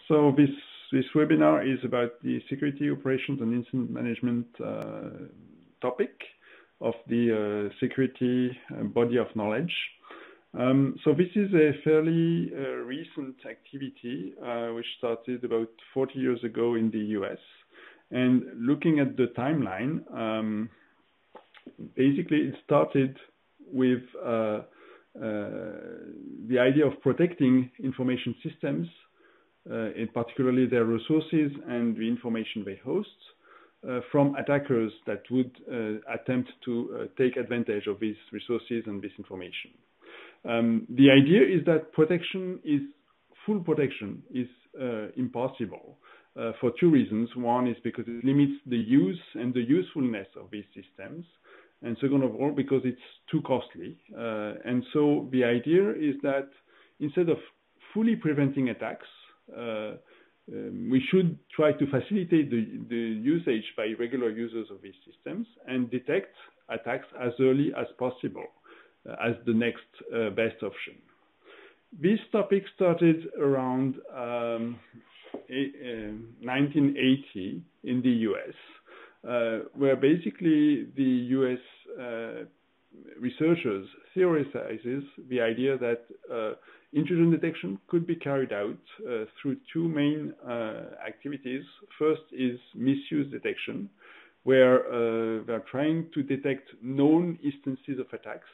So this webinar is about the security operations and incident management topic of the security body of knowledge. So this is a fairly recent activity which started about 40 years ago in the US. And looking at the timeline, basically it started with the idea of protecting information systems, in particularly their resources and the information they host, from attackers that would attempt to take advantage of these resources and this information. The idea is that full protection is impossible for two reasons. One is because it limits the use and the usefulness of these systems, and second of all, because it's too costly. And so the idea is that instead of fully preventing attacks, we should try to facilitate the usage by regular users of these systems and detect attacks as early as possible as the next best option. This topic started around 1980 in the US, where basically the US researchers theorizes the idea that intrusion detection could be carried out through two main activities. First is misuse detection, where they're trying to detect known instances of attacks.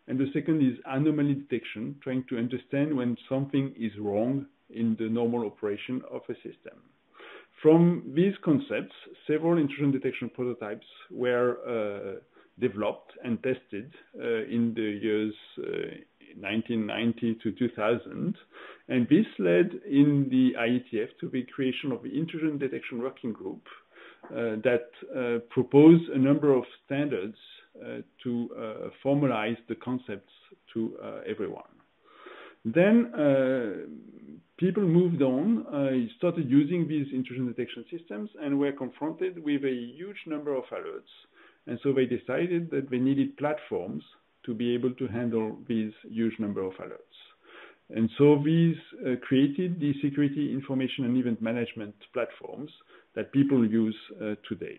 And the second is anomaly detection, trying to understand when something is wrong in the normal operation of a system. From these concepts, several intrusion detection prototypes were developed and tested in the years 1990 to 2000, and this led in the IETF to the creation of the Intrusion Detection Working Group that proposed a number of standards to formalize the concepts to everyone. Then people moved on, started using these intrusion detection systems and were confronted with a huge number of alerts. And so they decided that they needed platforms to be able to handle these huge number of alerts. And so these created the security information and event management platforms that people use today.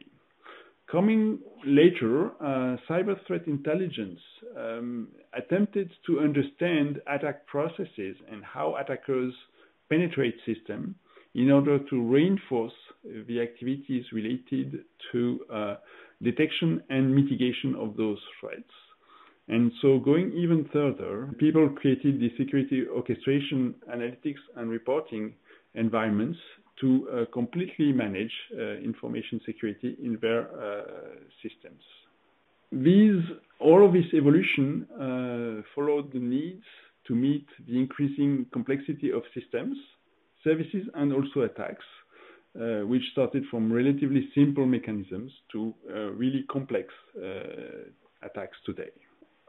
Coming later, cyber threat intelligence attempted to understand attack processes and how attackers penetrate systems in order to reinforce the activities related to detection and mitigation of those threats. And so going even further, people created the security orchestration, analytics, and reporting environments to completely manage information security in their systems. All of this evolution followed the needs to meet the increasing complexity of systems, services, and also attacks, which started from relatively simple mechanisms to really complex attacks today.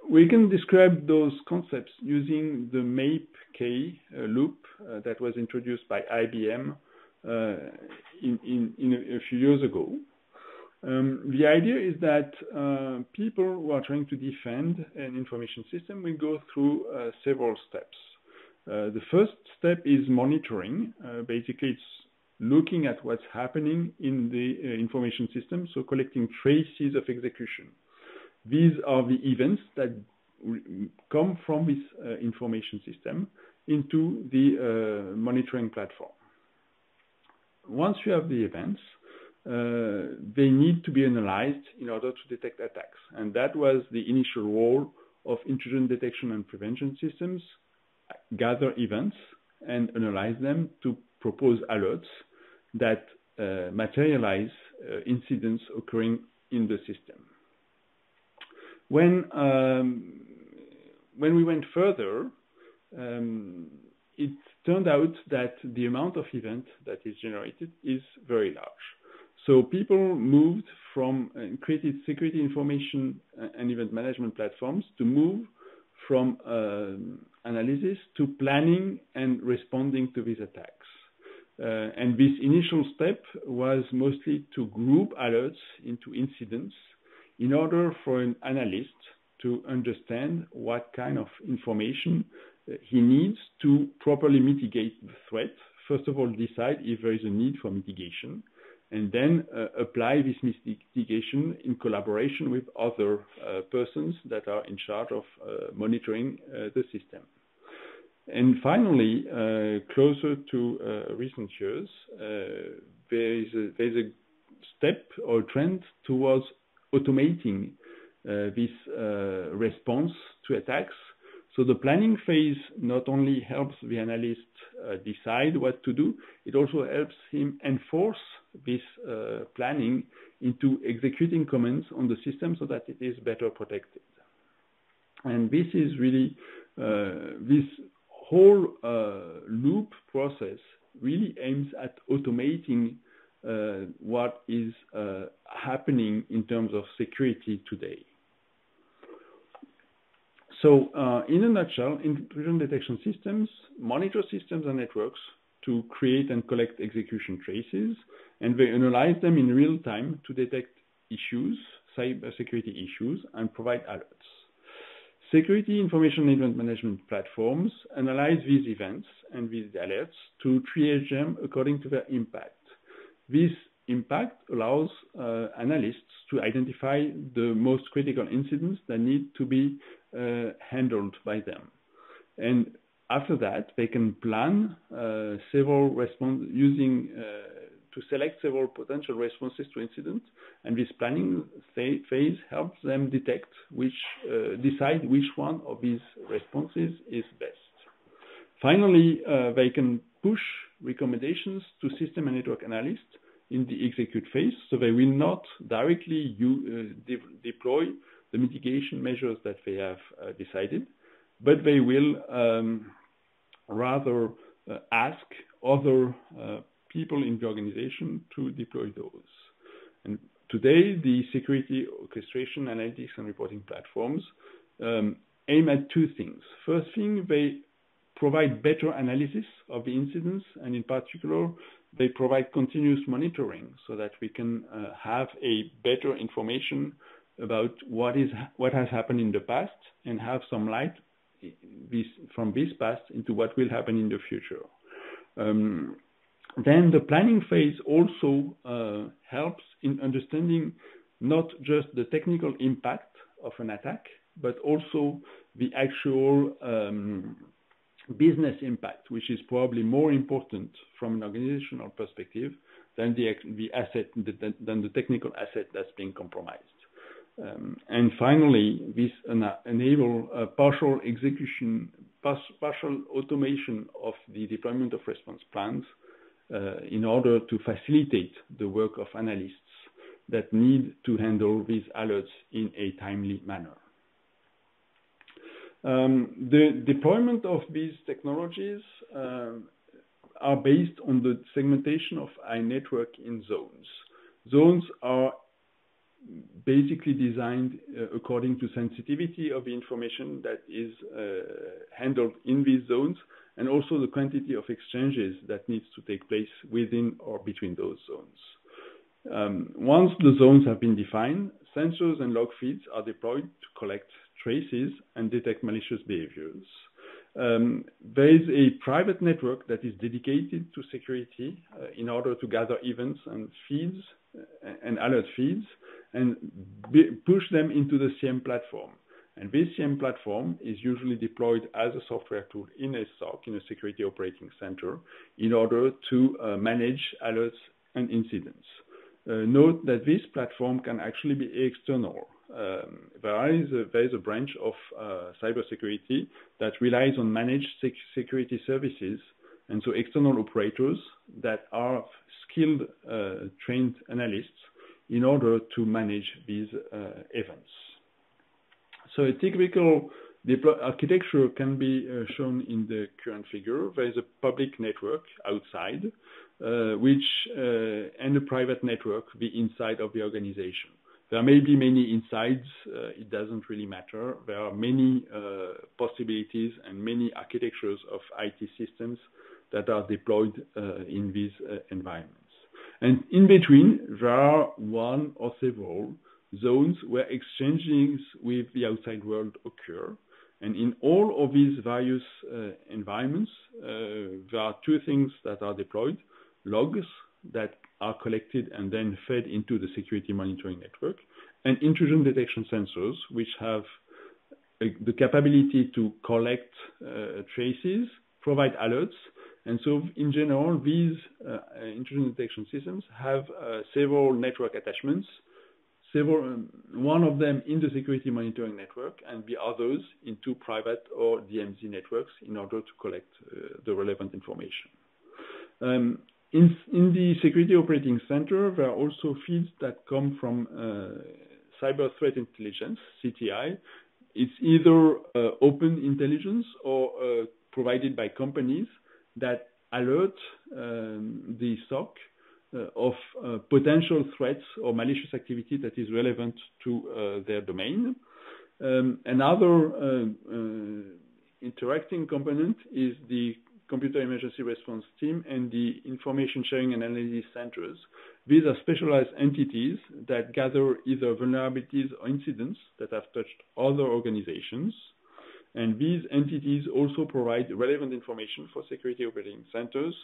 We can describe those concepts using the MAPE-K loop that was introduced by IBM a few years ago. The idea is that people who are trying to defend an information system will go through several steps. The first step is monitoring. Basically, it's looking at what's happening in the information system, so collecting traces of execution. These are the events that come from this information system into the monitoring platform. Once you have the events, they need to be analyzed in order to detect attacks. And that was the initial role of intrusion detection and prevention systems: gather events and analyze them to propose alerts that materialize incidents occurring in the system. When we went further, it turned out that the amount of event that is generated is very large. So people moved from created security information and event management platforms to move from analysis to planning and responding to these attacks. And this initial step was mostly to group alerts into incidents in order for an analyst to understand what kind of information he needs to properly mitigate the threat first of all, decide if there is a need for mitigation, and then apply this mitigation in collaboration with other persons that are in charge of monitoring the system. And finally, closer to recent years, there's a step or trend towards automating this response to attacks. So the planning phase not only helps the analyst decide what to do, it also helps him enforce this planning into executing commands on the system so that it is better protected. And this is really, this whole loop process really aims at automating what is happening in terms of security today. So in a nutshell, intrusion detection systems monitor systems and networks to create and collect execution traces, and they analyze them in real time to detect issues, cybersecurity issues, and provide alerts. Security information event management platforms analyze these events and these alerts to triage them according to their impact. This impact allows analysts to identify the most critical incidents that need to be handled by them. And after that, they can plan several response using to select several potential responses to incidents, and this planning phase helps them decide which one of these responses is best. Finally, they can push recommendations to system and network analysts in the execute phase, so they will not directly deploy the mitigation measures that they have decided, but they will rather ask other people in the organization to deploy those. And today, the security orchestration, analytics, and reporting platforms aim at two things. First thing, they provide better analysis of the incidents, and in particular, they provide continuous monitoring so that we can have a better information about what has happened in the past and have some light from this past into what will happen in the future. Then the planning phase also helps in understanding not just the technical impact of an attack, but also the actual business impact, which is probably more important from an organizational perspective than than the technical asset that's being compromised. And finally, this enable partial automation of the deployment of response plans in order to facilitate the work of analysts that need to handle these alerts in a timely manner. The deployment of these technologies are based on the segmentation of a network in zones. Zones are basically designed according to sensitivity of the information that is handled in these zones, and also the quantity of exchanges that needs to take place within or between those zones. Once the zones have been defined, sensors and log feeds are deployed to collect traces and detect malicious behaviors. There is a private network that is dedicated to security in order to gather events and feeds and alert feeds and push them into the SIEM platform. And this SIEM platform is usually deployed as a software tool in a SOC, in a security operating center, in order to manage alerts and incidents. Note that this platform can actually be external. There is a branch of cybersecurity that relies on managed security services, and so external operators that are skilled, trained analysts in order to manage these events. So a typical architecture can be shown in the current figure. There is a public network outside, and a private network the inside of the organization. There may be many insides, it doesn't really matter. There are many possibilities and many architectures of IT systems that are deployed in these environments. And in between, there are one or several zones where exchanges with the outside world occur. And in all of these various environments, there are two things that are deployed: logs that are collected and then fed into the security monitoring network, and intrusion detection sensors, which have the capability to collect traces, provide alerts. And so in general, these intrusion detection systems have several network attachments, one of them in the security monitoring network and the others into private or DMZ networks in order to collect the relevant information. In the Security Operating Center, there are also feeds that come from Cyber Threat Intelligence, CTI. It's either open intelligence or provided by companies that alert the SOC of potential threats or malicious activity that is relevant to their domain. Another interacting component is the Computer Emergency Response Team and the Information Sharing and Analysis Centers. These are specialized entities that gather either vulnerabilities or incidents that have touched other organizations. And these entities also provide relevant information for security operating centers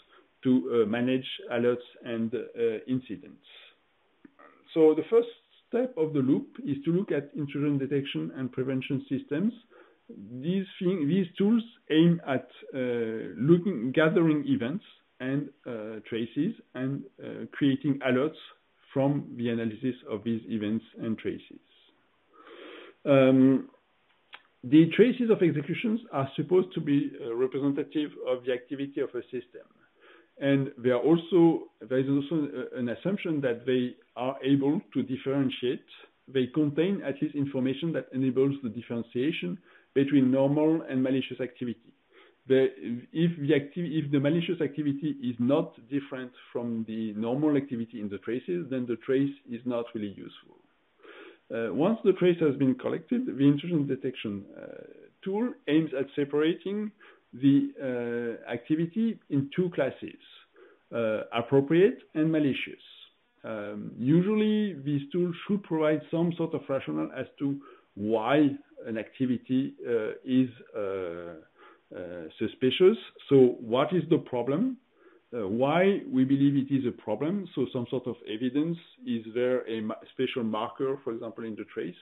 to manage alerts and incidents. So the first step of the loop is to look at intrusion detection and prevention systems. These tools aim at gathering events and traces and creating alerts from the analysis of these events and traces. The traces of executions are supposed to be representative of the activity of a system. And there is also an assumption that they are able to differentiate. They contain at least information that enables the differentiation between normal and malicious activity. If the malicious activity is not different from the normal activity in the traces, then the trace is not really useful. Once the trace has been collected, the intrusion detection tool aims at separating the activity in two classes, appropriate and malicious. Usually, these tools should provide some sort of rationale as to why an activity is suspicious. So what is the problem? Why we believe it is a problem? So some sort of evidence. Is there a special marker, for example, in the trace?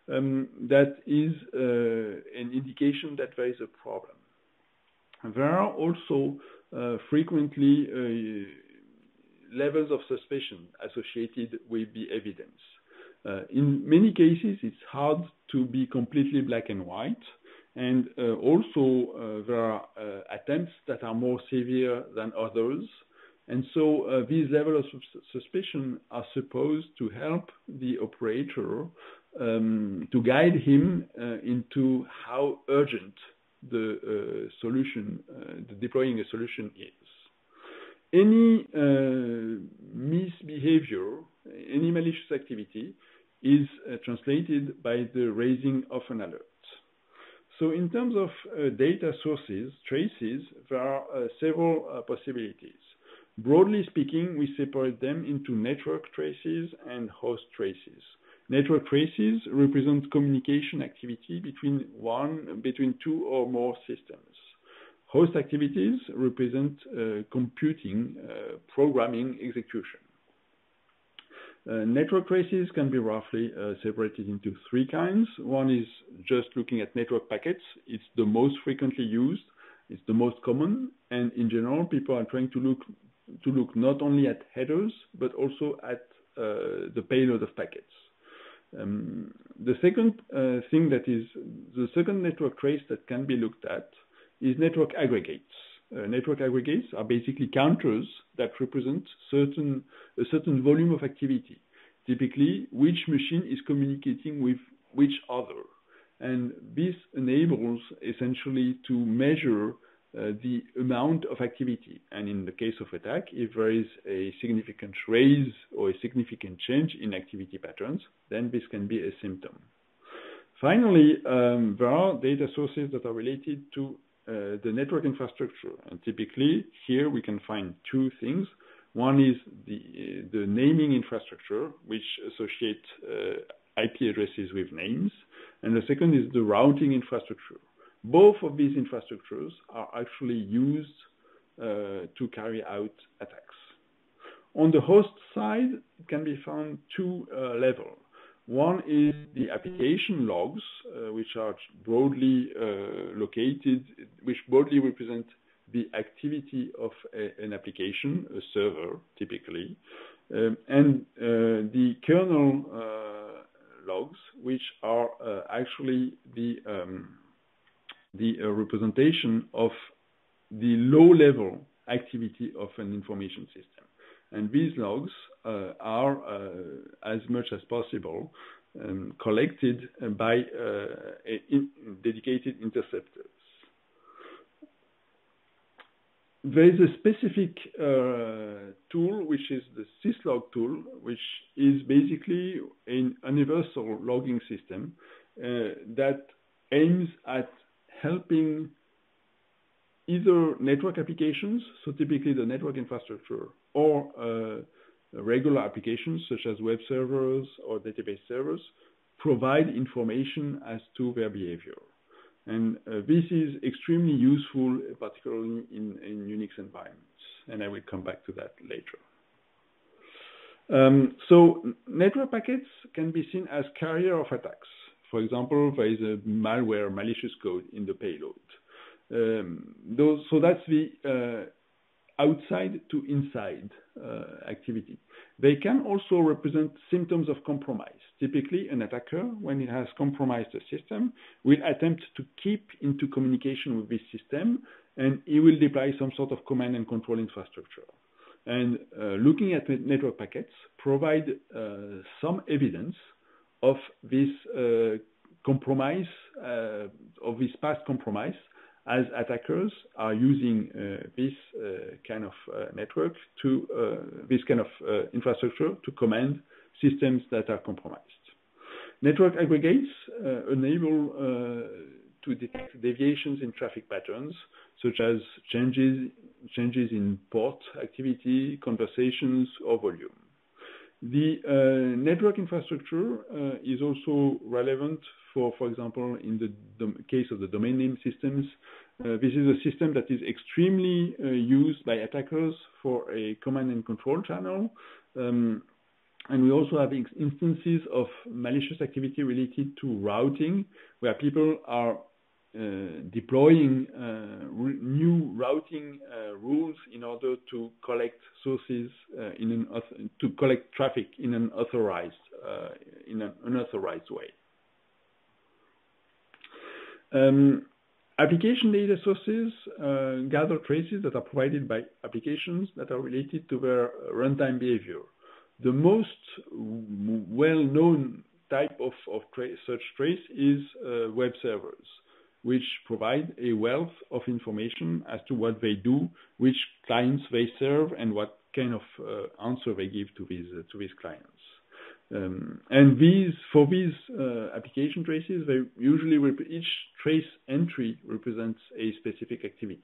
That is an indication that there is a problem. There are also frequently levels of suspicion associated with the evidence. In many cases, it's hard to be completely black and white. And also, there are attempts that are more severe than others. And so these levels of suspicion are supposed to help the operator to guide him into how urgent the deploying a solution is. Any misbehavior, any malicious activity is translated by the raising of an alert. So in terms of data sources, traces, there are several possibilities. Broadly speaking, we separate them into network traces and host traces. Network traces represent communication activity between two or more systems. Host activities represent computing, programming, execution. Network traces can be roughly separated into three kinds. One is just looking at network packets. It's the most frequently used. It's the most common. And in general, people are trying to look not only at headers, but also at the payload of packets. The second the second network trace that can be looked at is network aggregates. Network aggregates are basically counters that represent a certain volume of activity, typically which machine is communicating with which other. And this enables essentially to measure the amount of activity. And in the case of attack, if there is a significant raise or a significant change in activity patterns, then this can be a symptom. Finally, there are data sources that are related to the network infrastructure. And typically, here we can find two things. One is the naming infrastructure, which associates IP addresses with names. And the second is the routing infrastructure. both of these infrastructures are actually used to carry out attacks. On the host side, it can be found two levels. One is the application logs, which are broadly located, which broadly represent the activity of an application, a server typically, and the kernel logs, which are actually the representation of the low-level activity of an information system. And these logs are, as much as possible, collected by dedicated interceptors. There is a specific tool, which is the Syslog tool, which is basically a universal logging system that aims at helping either network applications, so typically the network infrastructure, or regular applications such as web servers or database servers, provide information as to their behavior. And this is extremely useful, particularly in Unix environments, and I will come back to that later. So network packets can be seen as carrier of attacks. For example, there is a malware, malicious code in the payload. So that's the outside to inside activity. They can also represent symptoms of compromise. Typically, an attacker, when it has compromised a system, will attempt to keep into communication with this system, and he will deploy some sort of command and control infrastructure. And looking at network packets provide some evidence of this compromise, of this past compromise, as attackers are using this kind of network to this kind of infrastructure to command systems that are compromised. Network aggregates enable to detect deviations in traffic patterns, such as changes in port activity, conversations, or volume. The network infrastructure is also relevant for example, in the case of the domain name systems. This is a system that is extremely used by attackers for a command and control channel. And we also have instances of malicious activity related to routing, where people are deploying new routing rules in order to collect sources to collect traffic in an unauthorized way. Application data sources gather traces that are provided by applications that are related to their runtime behavior. The most well-known type of such trace is web servers, which provide a wealth of information as to what they do, which clients they serve, and what kind of answer they give to these clients. And for these application traces, they usually each trace entry represents a specific activity.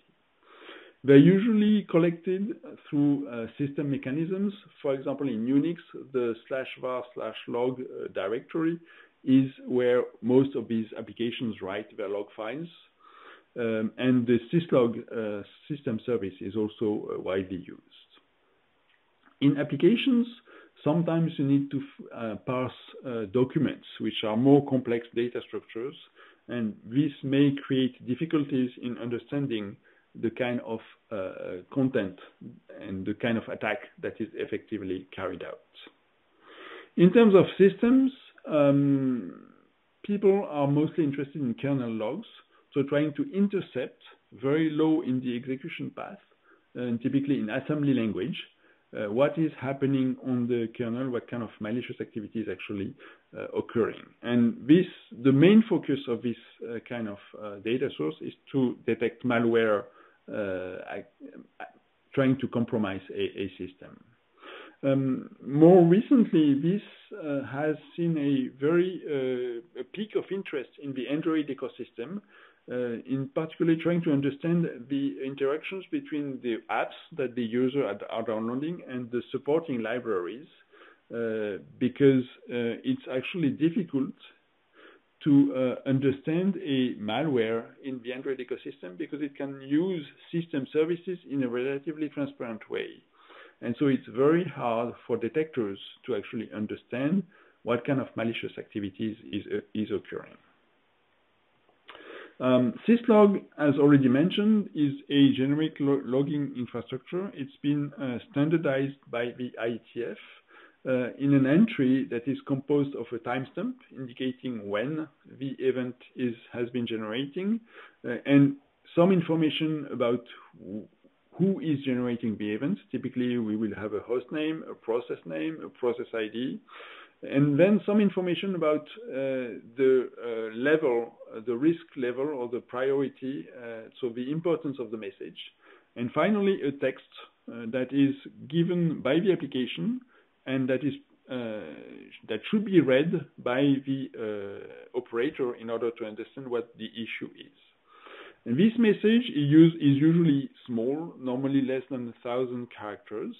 They're usually collected through system mechanisms. For example, in Unix, the /var/log directory is where most of these applications write their log files. And the Syslog system service is also widely used. In applications, sometimes you need to parse documents, which are more complex data structures, and this may create difficulties in understanding the kind of content and the kind of attack that is effectively carried out. In terms of systems, people are mostly interested in kernel logs, so trying to intercept very low in the execution path, and typically in assembly language, what is happening on the kernel, what kind of malicious activity is actually occurring. And the main focus of this kind of data source is to detect malware trying to compromise a system. More recently, this has seen a peak of interest in the Android ecosystem, in particular trying to understand the interactions between the apps that the user are downloading and the supporting libraries, because it's actually difficult to understand a malware in the Android ecosystem because it can use system services in a relatively transparent way. And so it's very hard for detectors to actually understand what kind of malicious activities is occurring. Syslog, as already mentioned, is a generic logging infrastructure. It's been standardized by the IETF in an entry that is composed of a timestamp indicating when the event has been generating and some information about who is generating the events. Typically, we will have a host name, a process ID, and then some information about the level, the risk level or the priority, so the importance of the message. And finally, a text that is given by the application and that should be read by the operator in order to understand what the issue is. And this message is usually small, normally less than 1,000 characters,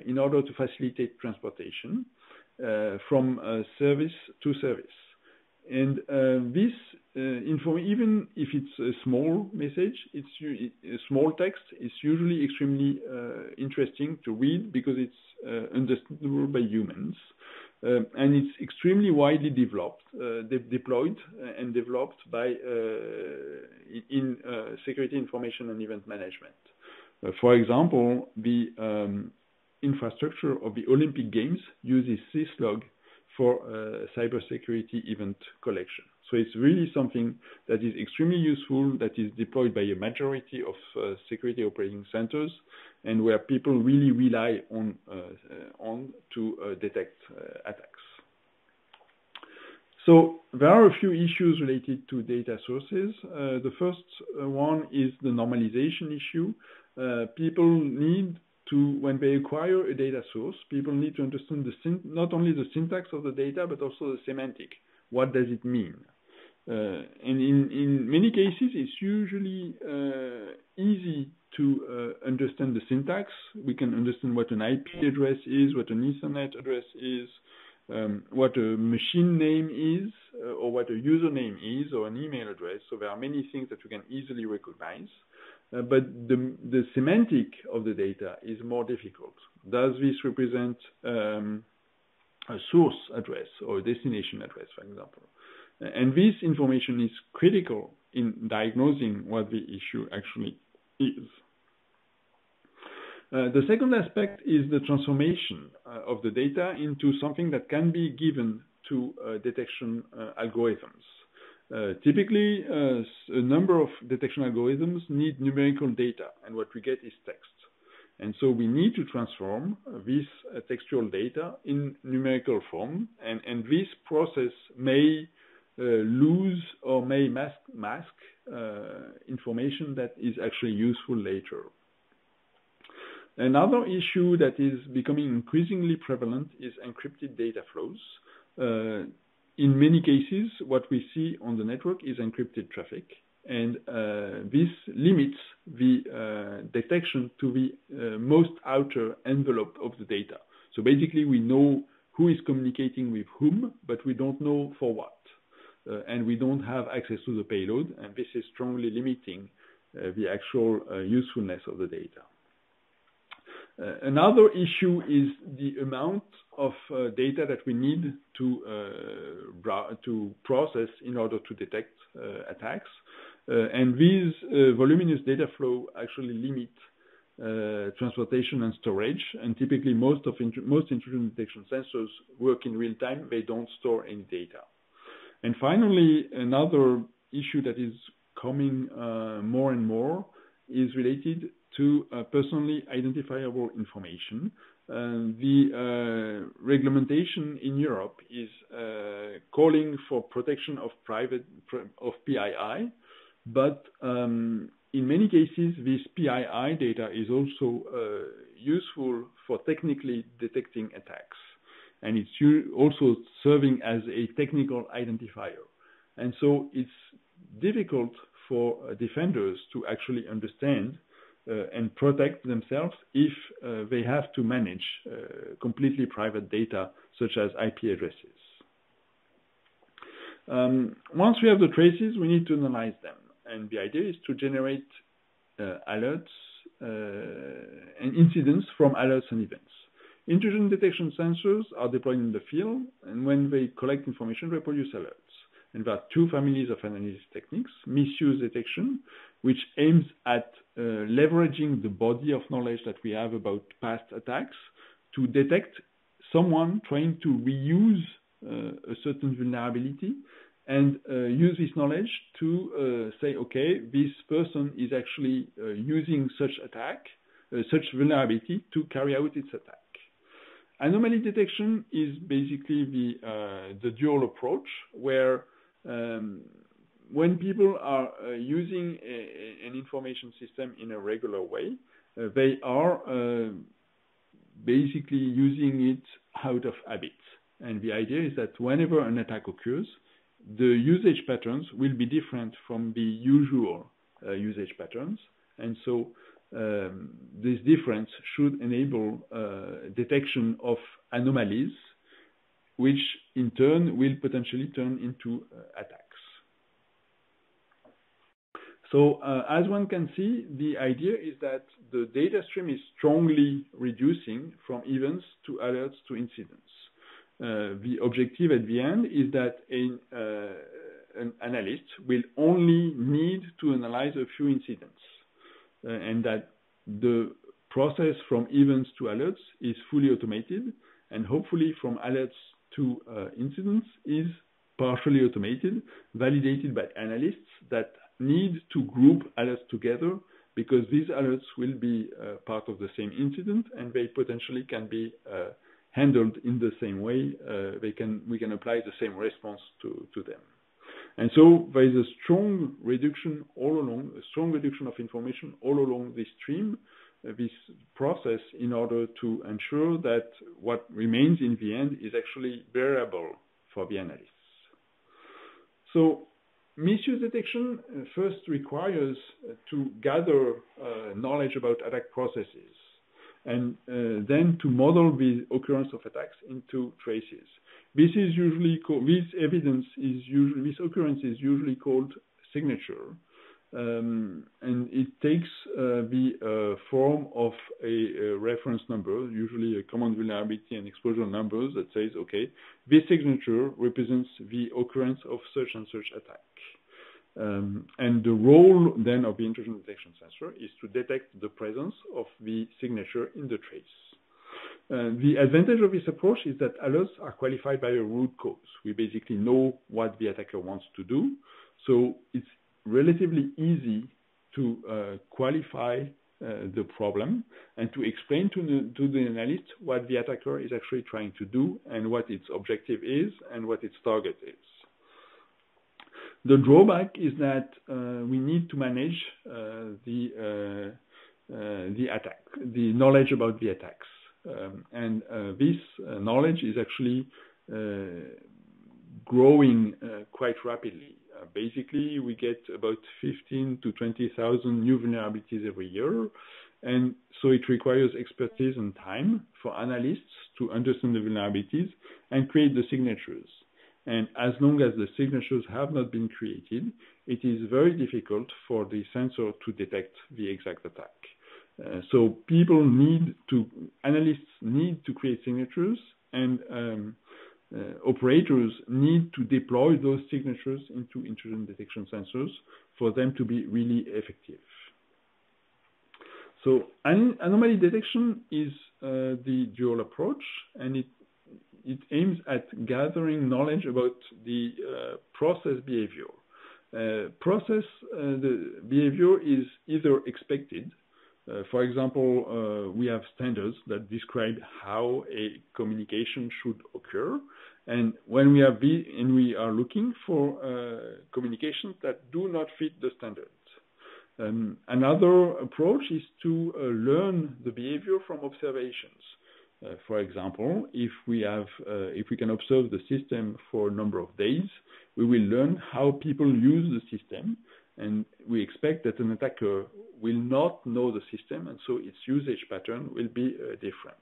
in order to facilitate transportation from service to service. And this info, even if it's a small message, a small text, it's usually extremely interesting to read because it's understandable by humans. And it's extremely widely deployed and developed by in security information and event management. For example, the infrastructure of the Olympic Games uses Syslog for cybersecurity event collection. So it's really something that is extremely useful, that is deployed by a majority of security operating centers, and where people really rely on to detect attacks. So there are a few issues related to data sources. The first one is the normalization issue. People need to, when they acquire a data source, people need to understand not only the syntax of the data, but also the semantic. What does it mean? And in many cases, it's usually easy to understand the syntax. We can understand what an IP address is, what an Ethernet address is, what a machine name is, or what a username is, or an email address. So there are many things that we can easily recognize. But the semantic of the data is more difficult. Does this represent a source address or a destination address, for example? And this information is critical in diagnosing what the issue actually is. The second aspect is the transformation of the data into something that can be given to detection algorithms. Typically, a number of detection algorithms need numerical data, and what we get is text. And so we need to transform this textual data in numerical form, and this process may lose or may mask information that is actually useful later. Another issue that is becoming increasingly prevalent is encrypted data flows. In many cases, what we see on the network is encrypted traffic, and this limits the detection to the most outer envelope of the data. So basically, we know who is communicating with whom, but we don't know for what. And we don't have access to the payload, and this is strongly limiting the actual usefulness of the data. Another issue is the amount of data that we need to process in order to detect attacks. And these voluminous data flow actually limit transportation and storage. And typically, most intrusion detection sensors work in real time. They don't store any data. And finally, another issue that is coming more and more is related to personally identifiable information. The reglementation in Europe is calling for protection of PII, but in many cases, this PII data is also useful for technically detecting attacks, and it's also serving as a technical identifier. And so it's difficult for defenders to actually understand and protect themselves if they have to manage completely private data, such as IP addresses. Once we have the traces, we need to analyze them. And the idea is to generate alerts and incidents from alerts and events. Intrusion detection sensors are deployed in the field, and when they collect information, they produce alerts. And there are two families of analysis techniques: misuse detection, which aims at leveraging the body of knowledge that we have about past attacks to detect someone trying to reuse a certain vulnerability and use this knowledge to say, okay, this person is actually using such vulnerability to carry out its attack. Anomaly detection is basically the dual approach, where when people are using an information system in a regular way, they are basically using it out of habit. And the idea is that whenever an attack occurs, the usage patterns will be different from the usual usage patterns. And so this difference should enable detection of anomalies, which in turn will potentially turn into attacks. So as one can see, the idea is that the data stream is strongly reducing from events to alerts to incidents. The objective at the end is that an analyst will only need to analyze a few incidents, and that the process from events to alerts is fully automated, and hopefully from alerts to incidents is partially automated, validated by analysts that need to group alerts together, because these alerts will be part of the same incident, and they potentially can be handled in the same way. We can apply the same response to them. And so there is a strong reduction all along, a strong reduction of information all along this stream, this process, in order to ensure that what remains in the end is actually bearable for the analysts. So misuse detection first requires to gather knowledge about attack processes, and then to model the occurrence of attacks into traces. This is usually called, this occurrence is usually called signature, and it takes the form of a reference number, usually a common vulnerability and exposure numbers, that says, okay, this signature represents the occurrence of such and such attack. And the role then of the intrusion detection sensor is to detect the presence of the signature in the trace. The advantage of this approach is that alerts are qualified by a root cause. We basically know what the attacker wants to do, so it's relatively easy to qualify the problem and to explain to the analyst what the attacker is actually trying to do and what its objective is and what its target is. The drawback is that we need to manage the attack, the knowledge about the attacks. And this knowledge is actually growing quite rapidly. Basically, we get about 15 to 20,000 new vulnerabilities every year. And so it requires expertise and time for analysts to understand the vulnerabilities and create the signatures. And as long as the signatures have not been created, it is very difficult for the sensor to detect the exact attack. So analysts need to create signatures, and operators need to deploy those signatures into intrusion detection sensors for them to be really effective. So anomaly detection is the dual approach, and it aims at gathering knowledge about the process behavior. The behavior is either expected. For example, we have standards that describe how a communication should occur, and when we are looking for communications that do not fit the standards. Another approach is to learn the behavior from observations. For example, if we can observe the system for a number of days, we will learn how people use the system, and we expect that an attacker will not know the system, and so its usage pattern will be different.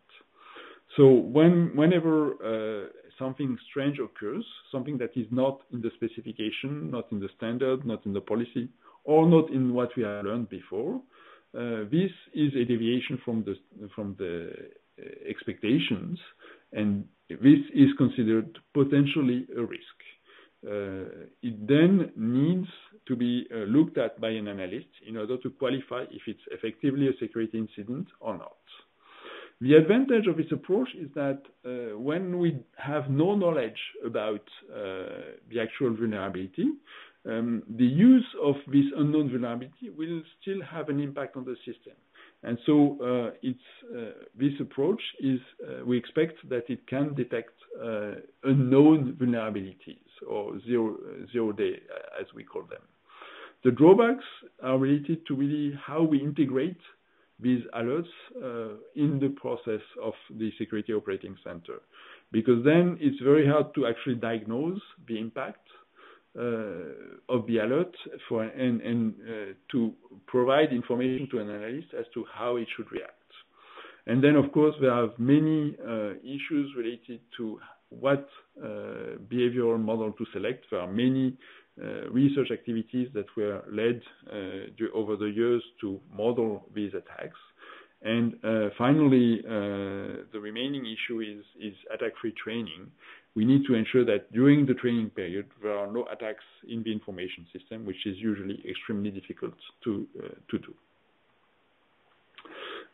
So whenever something strange occurs, something that is not in the specification, not in the standard, not in the policy, or not in what we have learned before, this is a deviation from the expectations, and this is considered potentially a risk. It then needs to be looked at by an analyst in order to qualify if it's effectively a security incident or not. The advantage of this approach is that when we have no knowledge about the actual vulnerability, the use of this unknown vulnerability will still have an impact on the system. And so this approach is, we expect that it can detect unknown vulnerabilities, or zero day, as we call them. The drawbacks are related to really how we integrate these alerts in the process of the security operating center, because then it's very hard to actually diagnose the impact of the alert and to provide information to an analyst as to how it should react. And then, of course, there are many issues related to what behavioral model to select. There are many research activities that were led over the years to model these attacks. And finally, the remaining issue is attack-free training. We need to ensure that during the training period, there are no attacks in the information system, which is usually extremely difficult to do.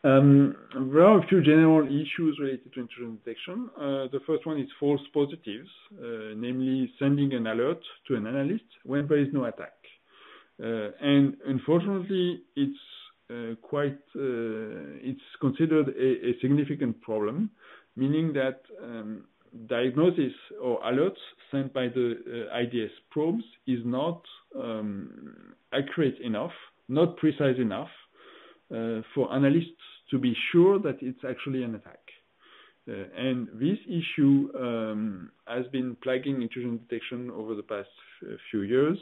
There are a few general issues related to intrusion detection. The first one is false positives, namely sending an alert to an analyst when there is no attack. And unfortunately, it's considered a significant problem, meaning that diagnosis or alerts sent by the IDS probes is not accurate enough, not precise enough for analysts to be sure that it's actually an attack. And this issue has been plaguing intrusion detection over the past few years,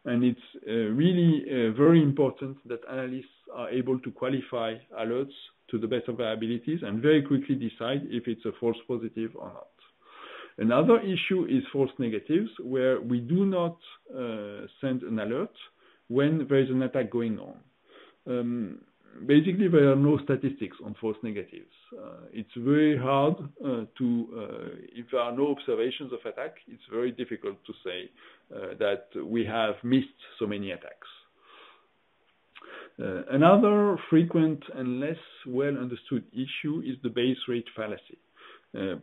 and it's really very important that analysts are able to qualify alerts to the best of their abilities and very quickly decide if it's a false positive or not. Another issue is false negatives, where we do not send an alert when there is an attack going on. Basically, there are no statistics on false negatives. It's very hard if there are no observations of attack, it's very difficult to say that we have missed so many attacks. Another frequent and less well understood issue is the base rate fallacy.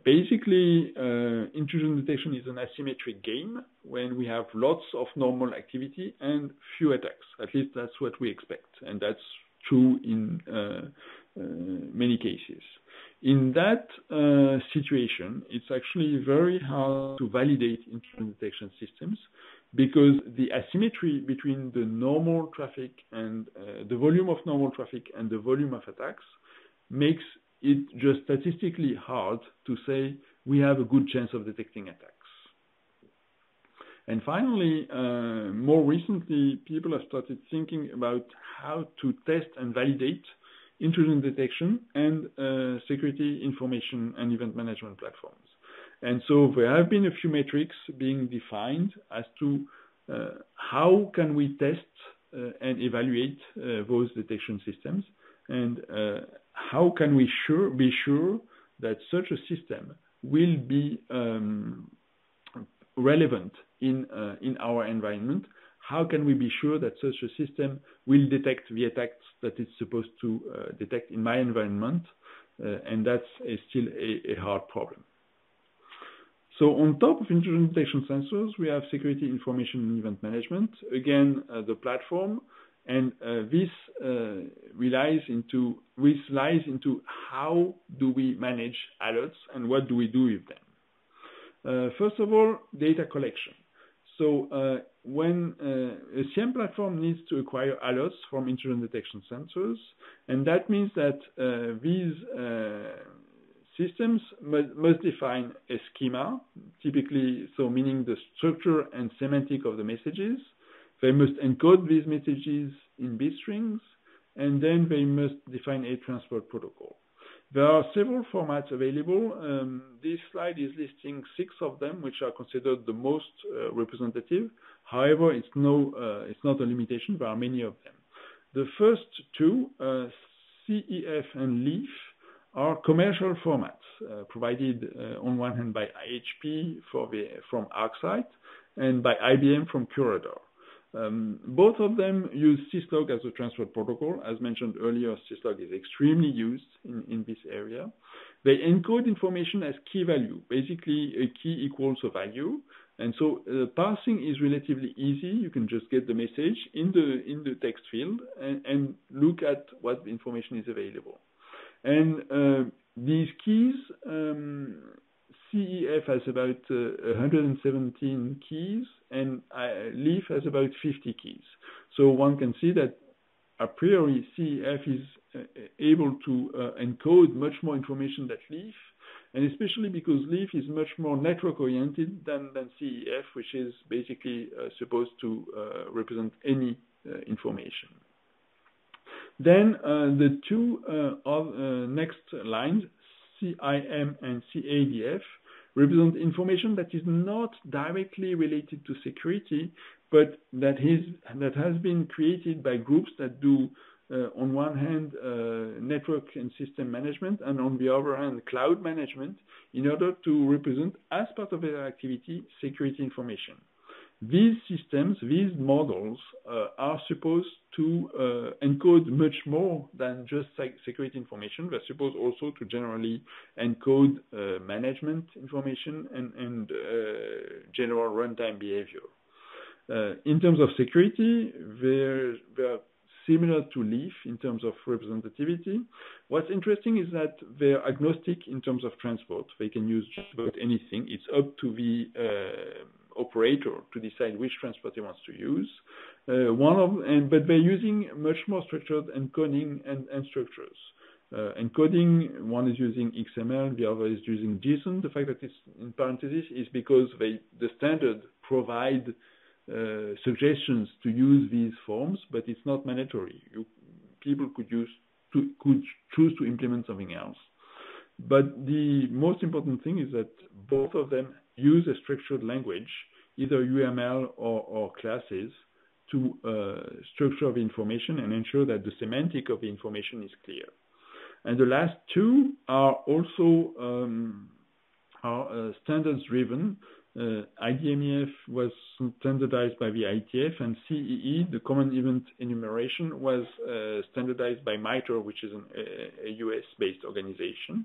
Basically, intrusion detection is an asymmetric game when we have lots of normal activity and few attacks. At least that's what we expect, and that's true in many cases. In that situation, it's actually very hard to validate intrusion detection systems because the asymmetry between the normal traffic and the volume of normal traffic and the volume of attacks makes it just statistically hard to say we have a good chance of detecting attacks. And finally, more recently, people have started thinking about how to test and validate intrusion detection and security information and event management platforms. And so there have been a few metrics being defined as to how can we test and evaluate those detection systems, and how can we be sure that such a system will be relevant in our environment. How can we be sure that such a system will detect the attacks that it's supposed to detect in my environment? And that's still a hard problem. So on top of intrusion detection sensors, we have security information and event management. Again, the platform, and this lies into how do we manage alerts and what do we do with them. First of all, data collection. So when a SIEM platform needs to acquire alerts from intrusion detection sensors, and that means that these systems must define a schema, typically, so meaning the structure and semantic of the messages. They must encode these messages in bit strings, and then they must define a transport protocol. There are several formats available. This slide is listing 6 of them, which are considered the most representative. However, it's not a limitation. There are many of them. The first 2, CEF and LEAF, are commercial formats provided on one hand by IHP from ArcSight and by IBM from Curador. Both of them use Syslog as a transport protocol. As mentioned earlier, Syslog is extremely used in this area. They encode information as key value. Basically, a key equals a value. And so parsing is relatively easy. You can just get the message in the text field and look at what information is available. And these keys, CEF has about 117 keys, and LEAF has about 50 keys. So one can see that a priori CEF is able to encode much more information than LEAF, and especially because LEAF is much more network-oriented than CEF, which is basically supposed to represent any information. Then the 2 next lines, CIM and CADF, represent information that is not directly related to security, but that has been created by groups that do, on one hand, network and system management, and on the other hand, cloud management, in order to represent, as part of their activity, security information. These systems, these models, are supposed to encode much more than just security information. They're supposed also to generally encode management information and general runtime behavior. In terms of security, they're similar to LEAF in terms of representativity. What's interesting is that they're agnostic in terms of transport. They can use just about anything. It's up to the operator to decide which transport he wants to use. But they're using much more structured encoding and structures. Encoding, one is using XML, the other is using JSON. The fact that it's in parentheses is because the standard provide suggestions to use these forms, but it's not mandatory. People could choose to implement something else. But the most important thing is that both of them use a structured language, either UML or classes, to structure the information and ensure that the semantic of the information is clear. And the last 2 are also standards-driven. IDMEF was standardized by the IETF, and CEE, the Common Event Enumeration, was standardized by MITRE, which is a US-based organization.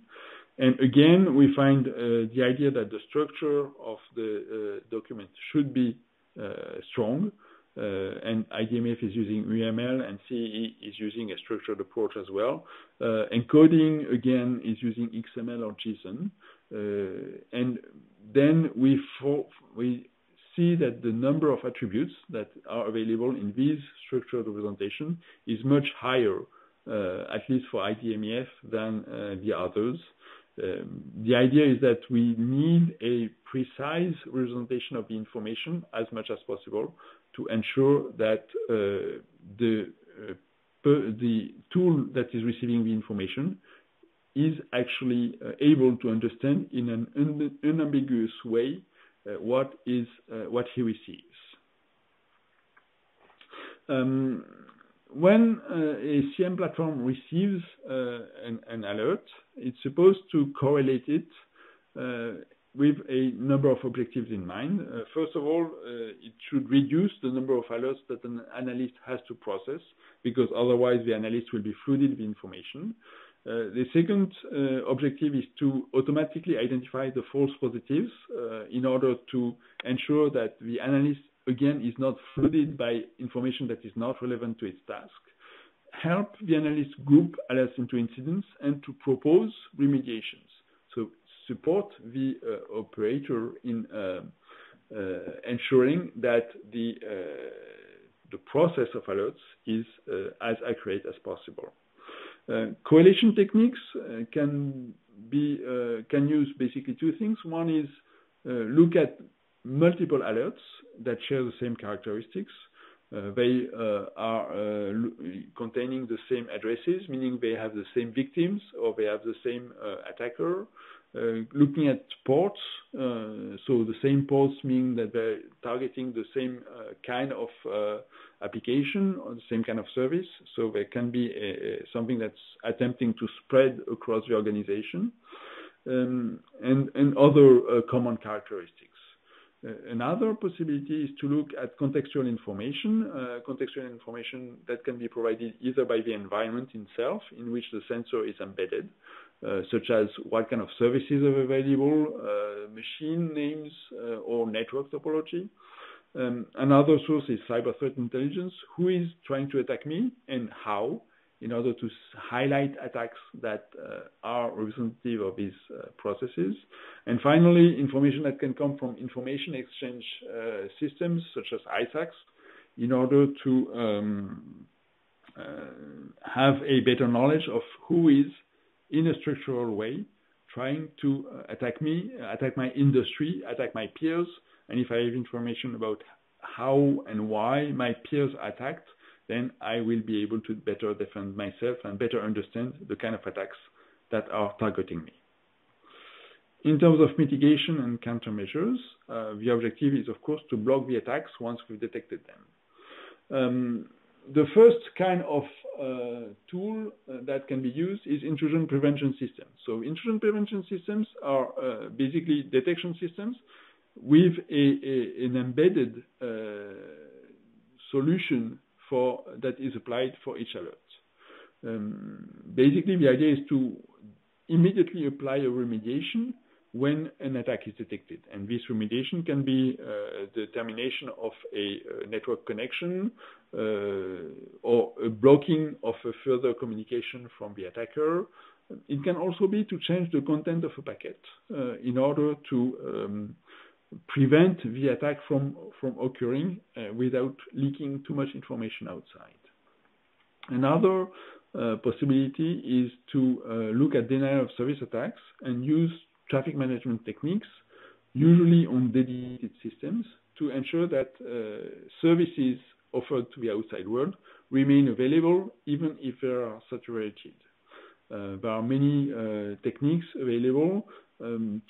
And again, we find the idea that the structure of the document should be strong, and IDMF is using UML, and CEE is using a structured approach as well. Encoding, again, is using XML or JSON. And then we see that the number of attributes that are available in these structured representation is much higher, at least for IDMEF, than the others. The idea is that we need a precise representation of the information as much as possible to ensure that the tool that is receiving the information is actually able to understand in an unambiguous way what he receives. When a CM platform receives an alert, it's supposed to correlate it with a number of objectives in mind. First of all, it should reduce the number of alerts that an analyst has to process, because otherwise the analyst will be flooded with information. The second objective is to automatically identify the false positives in order to ensure that the analyst, again, is not flooded by information that is not relevant to its task. Help the analyst group alerts into incidents and to propose remediations. So support the operator in ensuring that the process of alerts is as accurate as possible. Correlation techniques can use basically 2 things. One is look at multiple alerts that share the same characteristics. They are containing the same addresses, meaning they have the same victims or they have the same attacker. Looking at ports, so the same ports mean that they're targeting the same kind of application or the same kind of service. So there can be something that's attempting to spread across the organization, and other common characteristics. Another possibility is to look at contextual information that can be provided either by the environment itself, in which the sensor is embedded, such as what kind of services are available, machine names, or network topology. Another source is cyber threat intelligence, who is trying to attack me and how, in order to highlight attacks that are representative of these processes. And finally, information that can come from information exchange systems, such as ISACs, in order to have a better knowledge of who is, in a structural way, trying to attack me, attack my industry, attack my peers. And if I have information about how and why my peers attacked, then I will be able to better defend myself and better understand the kind of attacks that are targeting me. In terms of mitigation and countermeasures, the objective is, of course, to block the attacks once we've detected them. The first kind of tool that can be used is intrusion prevention systems. So intrusion prevention systems are basically detection systems with an embedded solution that is applied for each alert. Basically, the idea is to immediately apply a remediation when an attack is detected. And this remediation can be the termination of a network connection or a blocking of a further communication from the attacker. It can also be to change the content of a packet in order to prevent the attack from occurring without leaking too much information outside. Another possibility is to look at denial of service attacks and use traffic management techniques, usually on dedicated systems, to ensure that services offered to the outside world remain available even if they are saturated. There are many techniques available.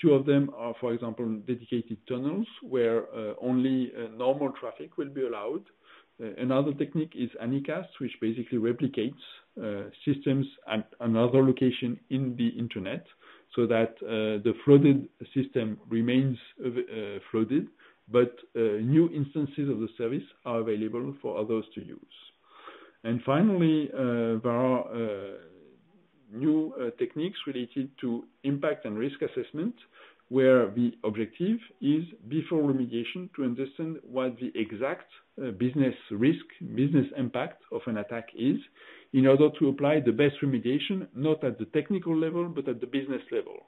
Two of them are, for example, dedicated tunnels where only normal traffic will be allowed. Another technique is Anycast, which basically replicates systems at another location in the internet so that the flooded system remains flooded, but new instances of the service are available for others to use. And finally, there are new techniques related to impact and risk assessment, where the objective is, before remediation, to understand what the exact business risk, business impact of an attack is, in order to apply the best remediation, not at the technical level, but at the business level,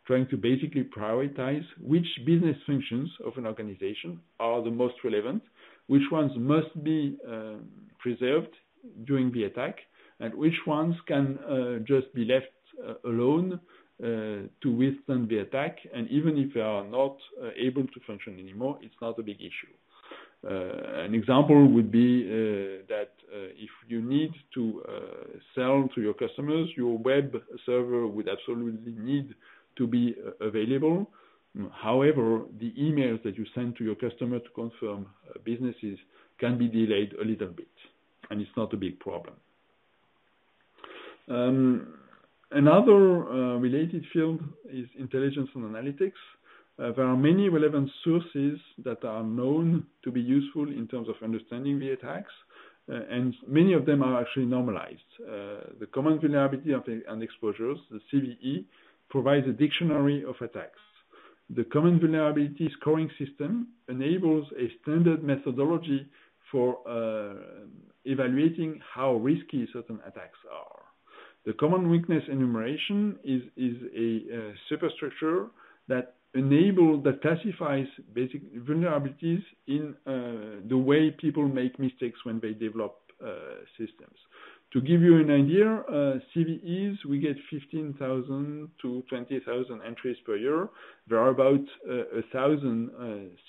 trying to basically prioritize which business functions of an organization are the most relevant, which ones must be preserved during the attack, and which ones can just be left alone to withstand the attack, and even if they are not able to function anymore, it's not a big issue. An example would be that if you need to sell to your customers, your web server would absolutely need to be available. However, the emails that you send to your customer to confirm businesses can be delayed a little bit, and it's not a big problem. Another related field is intelligence and analytics. There are many relevant sources that are known to be useful in terms of understanding the attacks, and many of them are actually normalized. The Common Vulnerability and Exposures, the CVE, provides a dictionary of attacks. The Common Vulnerability Scoring System enables a standard methodology for evaluating how risky certain attacks are. The Common Weakness Enumeration is a superstructure that classifies basic vulnerabilities in the way people make mistakes when they develop systems. To give you an idea, CVEs, we get 15,000 to 20,000 entries per year. There are about 1,000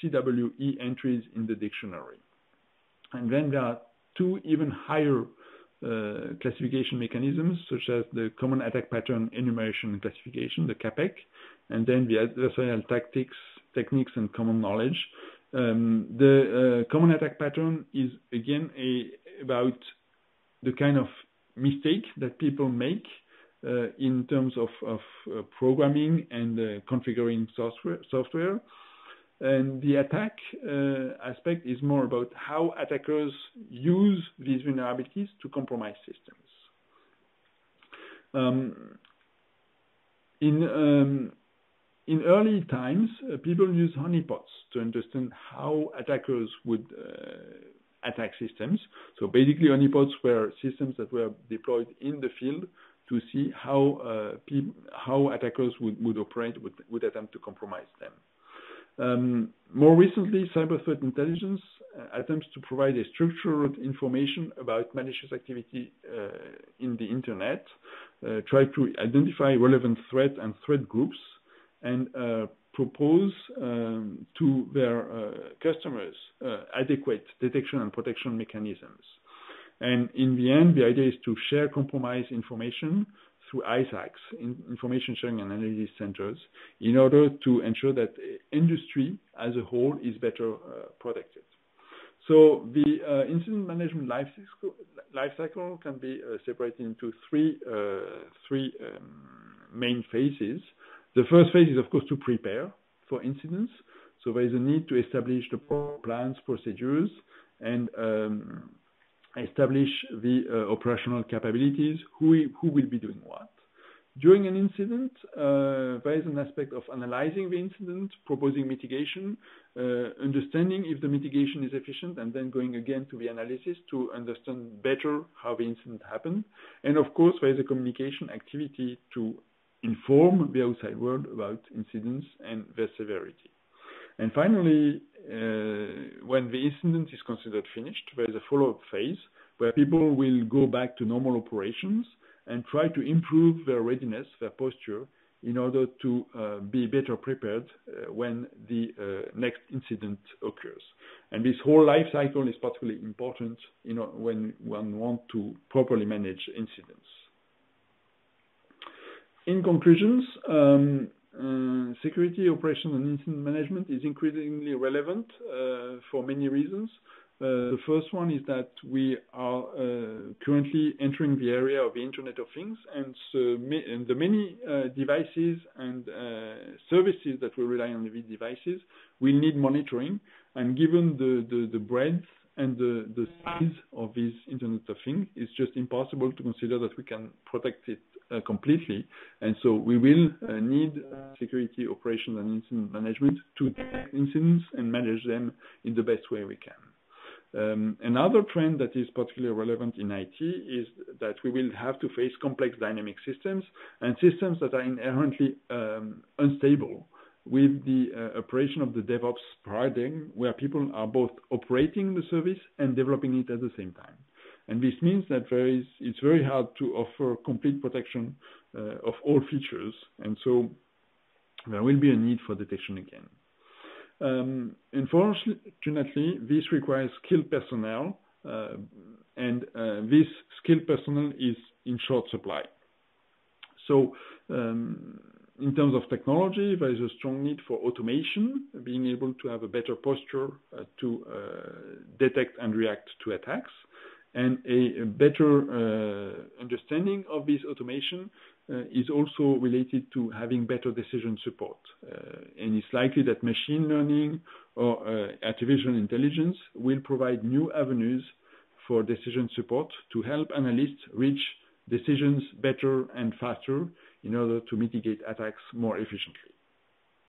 CWE entries in the dictionary. And then there are two even higher classification mechanisms, such as the Common Attack Pattern Enumeration and Classification, the CAPEC, and then the Adversarial Techniques and Common Knowledge. The Common Attack Pattern is, again, about the kind of mistake that people make in terms of programming and configuring software. And the attack aspect is more about how attackers use these vulnerabilities to compromise systems. In early times, people used honeypots to understand how attackers would attack systems. So basically, honeypots were systems that were deployed in the field to see how attackers would operate, would attempt to compromise them. More recently, cyber threat intelligence attempts to provide a structured information about malicious activity in the internet, try to identify relevant threats and threat groups, and propose to their customers adequate detection and protection mechanisms. And in the end, the idea is to share compromised information through ISACs, Information Sharing and Analysis Centers, in order to ensure that industry as a whole is better protected. So the incident management lifecycle can be separated into three main phases. The first phase is, of course, to prepare for incidents. So there is a need to establish the plans, procedures, and establish the operational capabilities, who will be doing what. During an incident, there is an aspect of analyzing the incident, proposing mitigation, understanding if the mitigation is efficient, and then going again to the analysis to understand better how the incident happened. And of course, there is a communication activity to inform the outside world about incidents and their severity. And finally, when the incident is considered finished, there is a follow-up phase where people will go back to normal operations and try to improve their readiness, their posture, in order to be better prepared when the next incident occurs. And this whole life cycle is particularly important, when one wants to properly manage incidents. In conclusions, security, operation, and incident management is increasingly relevant for many reasons. The first one is that we are currently entering the area of the Internet of Things, and the many devices and services that will rely on these devices will need monitoring. And given the breadth and the size of this Internet of Things, it's just impossible to consider that we can protect it completely. And so we will need security, operation, and incident management to detect incidents and manage them in the best way we can. Another trend that is particularly relevant in IT is that we will have to face complex dynamic systems and systems that are inherently unstable, with the operation of the DevOps paradigm, where people are both operating the service and developing it at the same time. And this means that it's very hard to offer complete protection of all features, and so there will be a need for detection again. Unfortunately, this requires skilled personnel, and this skilled personnel is in short supply. So in terms of technology, there is a strong need for automation, being able to have a better posture to detect and react to attacks, and a better understanding of this automation is also related to having better decision support. And it's likely that machine learning or artificial intelligence will provide new avenues for decision support to help analysts reach decisions better and faster in order to mitigate attacks more efficiently.